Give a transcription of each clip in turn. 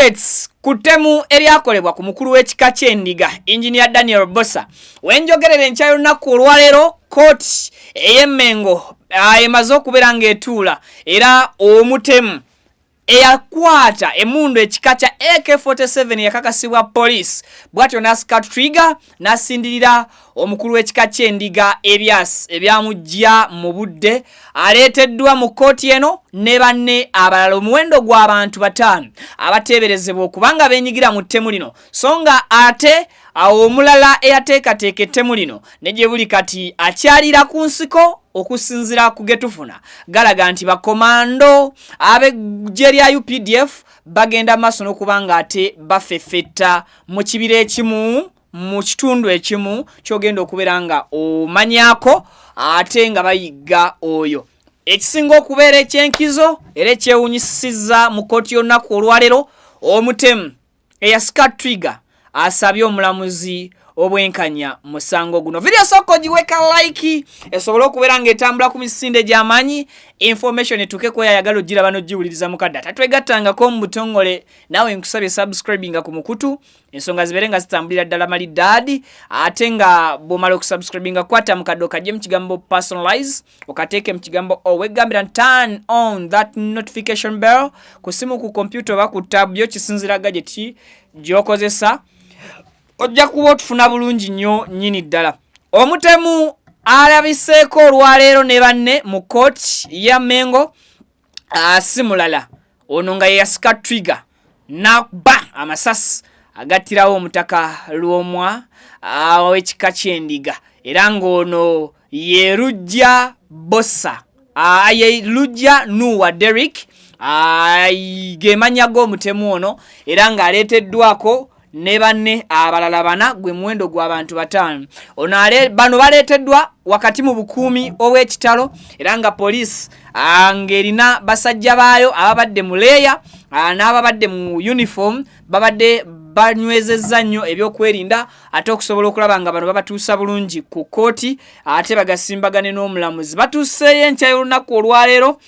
updates kutemu eryakolebwa ku mukulu w'ekika ky'endiga Engineer Daniel Bossa wenjogerera enkya lunaku olwaleero Kooti ey'Emmengo emaze okubeera ng'etuula era Omutemu eyakwata emundu ekika kya AK47 yakakasibwa police bwatyo n'asika trigger n'asindirira omukulu w'ekika ky'endiga Elias ebyamujja mu budde aleeteddwa mu Kooti eno ne banne abalala omuwendo gw'abantu 5 abateeberezebwa okubanga beenyigira mu ttemu lino so nga ate omulala eyateekateeka ettemu lino ne gye buli kati akyalira ku nsiko okusinzira ku getufuna galaga nti bakomando ab'eggye lya UPDF bagenda maaso n'okubanga ate bafeffetta mu kibira ekimu mu kitundu ekimu kyogenda okubeera nga omanyako ate nga bayigga oyo ekisinga okubeera ekyenkizo era ekyewunyisizza mu Kooti y'olunaku olwaleero Omutemu eyasika trigger asabye Omulamuzzi Obwenkanya musango guno. Video soko giweka like esobola okubeera ng'etambula ku misinde gy'amanyi information etuke ko yayagala gira bano giwuliriza mu kadda tatwegattangako mu butongole nawe nkusabye subscribinga ku mukutu ensonga zibeere nga zitambulira ddala maliddaadi ate nga bw'omala okusubscribinga kwata mu kaddo kajje mu kigambo personalize okateeke mu kigambo owegambira turn on that notification bell ku simu ku computer oba ku tab yo kisinzira gadget gy'okozesa ojja kuba otufuna bulungi nnyo nnyini ddala. Omutemu alabiseeko olwaleero ne banne mu Kooti ya Mengo si mulala ono nga yasika trigger n'abba amasasi agattirawo omutaka Lwomwa w'ekika ky'endiga era ng'ono ye Lujja Bossa ye Lujja Nuwa Derrick ge mannya g'Omutemu ono era ng'aleeteddwako ne banne abalala bana gwe muwendo gw'abantu 5 ono bano baleeteddwa wakati mu bukuumi obw'ekitalo era nga police ng'erina basajja baayo ababadde mu leeya n'ababadde mu uniform babadde banywezezza nnyo ebyokwerinda ate okusobola okulaba nga bano babatuusa bulungi ku Kooti ate bagasimbagane n'Omulamuzi batuuseeyo enkya y'olunaku olwaleero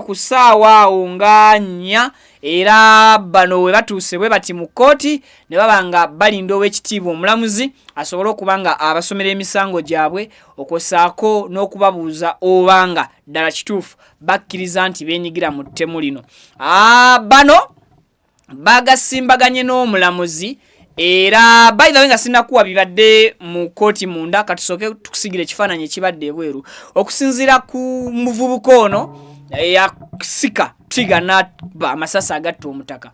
ku ssaawa awo nga 4 era bano we batuuse bwe bati mu Kooti ne baba nga balinda ow'ekitiibwa Omulamuzi asobole okuba nga abasomera emisango gyabwe okosaako n'okubabuuza obanga ddala kituufu bakkiriza nti beenyigira mu ttemu lino. Bano bagasimbaganye n'Omulamuzi era by the way nga sinnakuwa bibadde mu Kooti munda katusooke tukusigira ekifaananyi ekibadde ebweru okusinziira ku muvubuka ono eyasika trigger n'abba amasasi agatta omutaka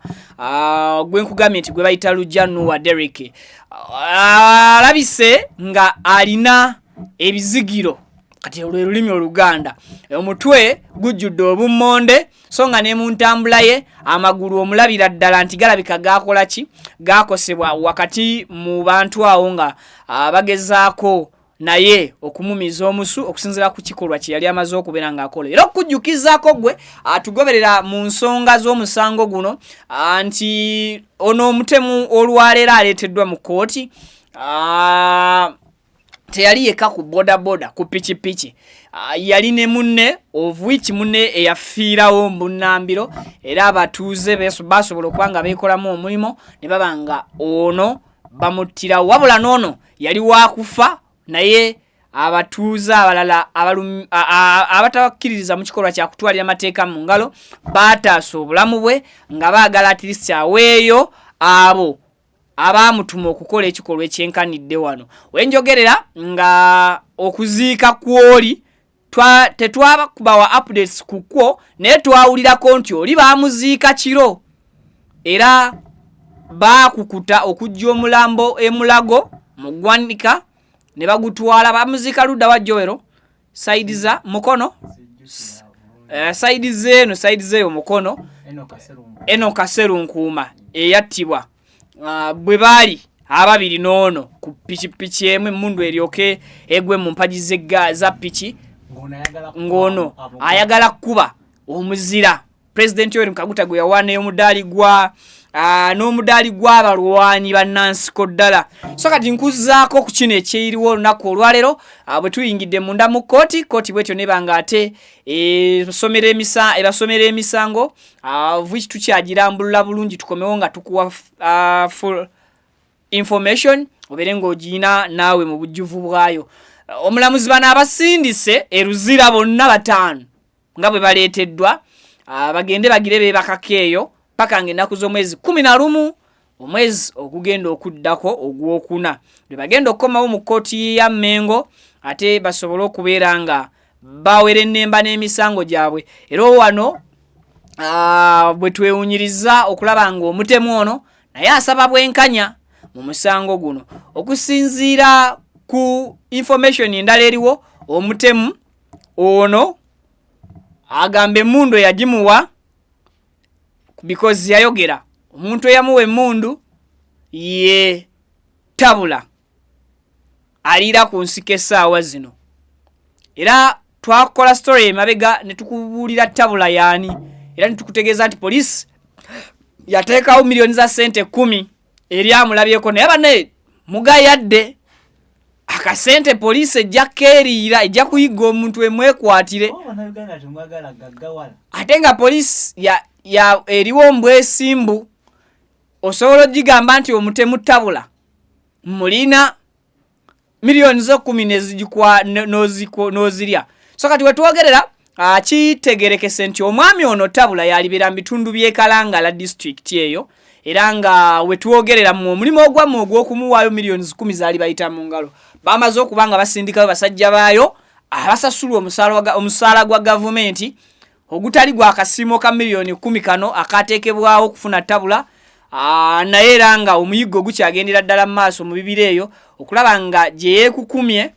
gwe nkugambye nti gwe bayita Lujja Nuwa Derrick alabise nga alina ebizigiro kati olwe lulimi Oluganda omutwe gujjudde obummonde so nga ne mu ntambula ye amagulu omulabira ddala nti galabika gakola ki gakosebwa wakati mu bantu awo nga bagezaako naye okumumiza omusu okusinzira ku kikolwa kye yali amaze okubeera ng'akola era okujjukizaako gwe atugoberera mu nsonga z'omusango guno nti ono Omutemu olwaleero aleeteddwa mu Kooti teyali yeka ku bodaboda ku pikipiki yali ne munne ovuiki munne eyafiirawo munnambiro era abatuuze basobola okuba nga beekolamu omulimu ne baba nga ono bamuttirawo wabula n'ono yali waakufa naye abatuuze abalala abatabakkiririza mu kikolwa kya kutwalira amateeka mu ngalo baataasa obulamu bwe nga baagala atirisi aweeyo abo abamutuma okukola ekikolwa ekyenkanidde wano wenjogerera nga okuziika kw'oli tetwaba kubawa updates kukwo naye twawulirako nti oli baamuziika kiro era baakukuta okujja omulambo emulago mu ggwanika ne bagutwala bamuziika ludda wa Joero side za mukono side zeeyo mukono eno kaseru nkuuma eyattibwa bwe baali ababiri n'ono ku pikipiki emu emmundu eryoke egwe mu mpagi za piki ng'ono ayagala kuba omuzira President Yoweri Kaguta gwe yawana omudali gwa n'omudali gw'abalwanyi bannansiko ddala. So kati nkuzaako ku kino ekyeriwo olunaku olwaleero bwe tuyingidde munda mu kooti bwetyo nebanga ate ebasomera emisango which tukyagirambulula bulungi tukomewo nga tukuwa full information obeere ng'ogiyina naawe mu bujjuvu bwayo. Omulamuzi bano abasindise eruzira bonna bataano nga bwe baleeteddwa bagende bagire beebakako eyo paka ng'ennaku z'omwezi 11 omwezi ogugenda okuddako ogwokuna bwe bagenda okukomawo mu kooti ya Mmengo ate basobole okubeera nga bawera ennemba n'emisango gyabwe. Era wano bwe twewunyiriza okulaba nga Omutemu ono naye asaba bwenkanya mu musango guno. Okusinziira ku information endala eriwo, Omutemu ono agambe emmundu yagimuwa because yayogera omuntu eyamuwa emmundu ye tabula aliira ku nsiko essaawa zino. Era twakola story emabega ne tukubuulira tabula yaani, era netukutegeeza nti poliisi yateekawo milioni za sente 10 eri amulabyeko, naye bane mugayadde akasente poliisi ejja keeriira ejja kuyiga omuntu emwekwatire. Ate nga poliisi eriwo mbwesimbu osobola ogigamba nti Omutemu tabula mulina milioni zo 10 n'ozirya. So kati wetwogerera kitegerekese nti omwami ono tabula yalibera mu bitundu by'e Kalangala district eyo, era nga wetwogerera mu mulimu ogwamu ogw'okumuwaayo milioni 10 zaali bayita mu ngalo. Bamaze okuba nga basindikayo basajja baayo abasasulwa omusaala gwa gavumenti ogutali gwa kasiimo ka milioni 10 kano akateekebwawo okufuna tabula. Naye era nga omuyiggo gukyagendera ddala mu maaso mu bibira eyo okulaba nga gye yeekukumye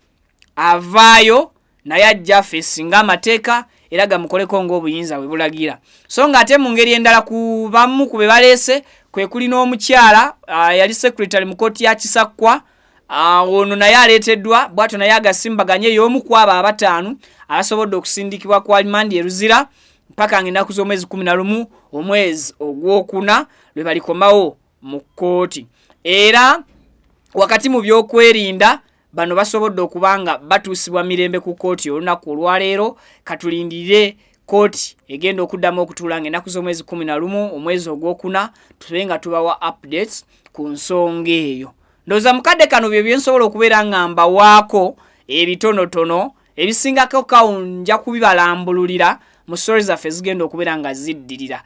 avaayo naye ajja feesinga amateeka era gamukoleko ng'obuyinza bwe bulagira. So nga ate mu ngeri endala ku bamu ku be baleese kwe kuli n'omukyala yali secretary mu kooti ya Kisakkwa. Ono naye aleeteddwa bw'atyo naye agasimbaganye y'omu ku abo abataano abasobodde okusindikibwa kwa limandi eruzira mpaka ng'ennaku z'omwezi 11 omwezi ogwokuna lwe balikomawo mu kooti. Era wakati mu by'okwerinda bano basobodde okubanga batuusibwa mirembe ku kooti olunaku olwaleero. Katulindirire kooti egenda okuddamu okutuula ng'ennaku z'omwezi 11 omwezi ogwokuna tube nga tubawa updates ku nsonga eyo. Ndowooza mukadde kano bye byensobola okubeera nga mbawaako ebitonotono ebisingako kawunja kubibalambululira mu story zaffe zigenda okubeera nga ziddirira.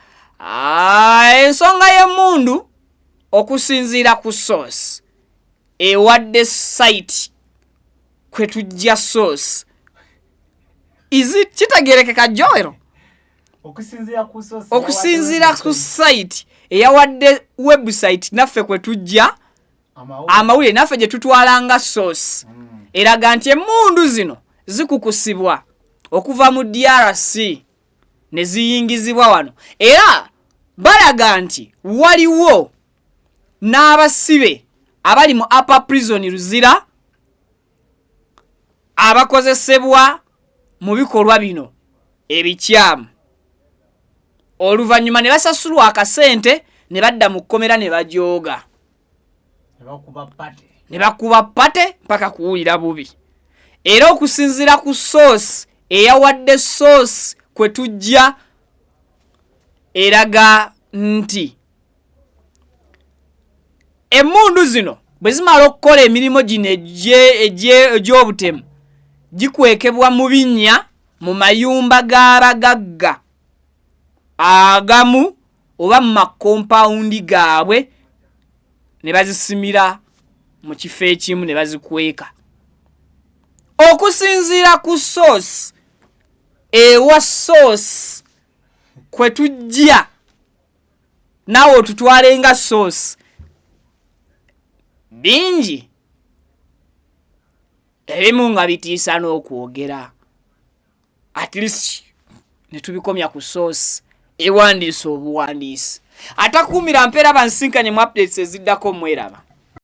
Ensonga y'emmundu okusinziira ku source ewadde site kwe tujja source kitegerekeka Joero okusinziira ku site eyawadde website naffe kwe tujja amawulire naffe gye tutwalanga source eraga nti emmundu zino zikukusibwa okuva mu DRC ne ziyingizibwa wano, era balaga nti waliwo n'abasibe abali mu upper prison Luzira abakozesebwa mu bikolwa bino ebikyamu. Oluvannyuma ne basasulwa akasente ne badda mu kkomera ne bajooga ne bakuba pate mpaka kuwulira bubi. Era okusinziira ku source eyawadde source kwe tujja eraga nti emmundu zino bwe zimala okukola emirimu gino egy'obutemu gikwekebwa mu binnya mu mayumba g'abagagga agamu oba mu makompawundi gaabwe ne bazisimira mu kifo ekimu ne bazikweka. Okusinziira ku source ewa source kwe tujja naawe otutwalenga source bingi ebimu nga bitiisa n'okwogera at least ne tubikomya ku source ewandiisa obuwandiisi. Atakuumira mpeera bansinkanye mu updates eziddako mweraba.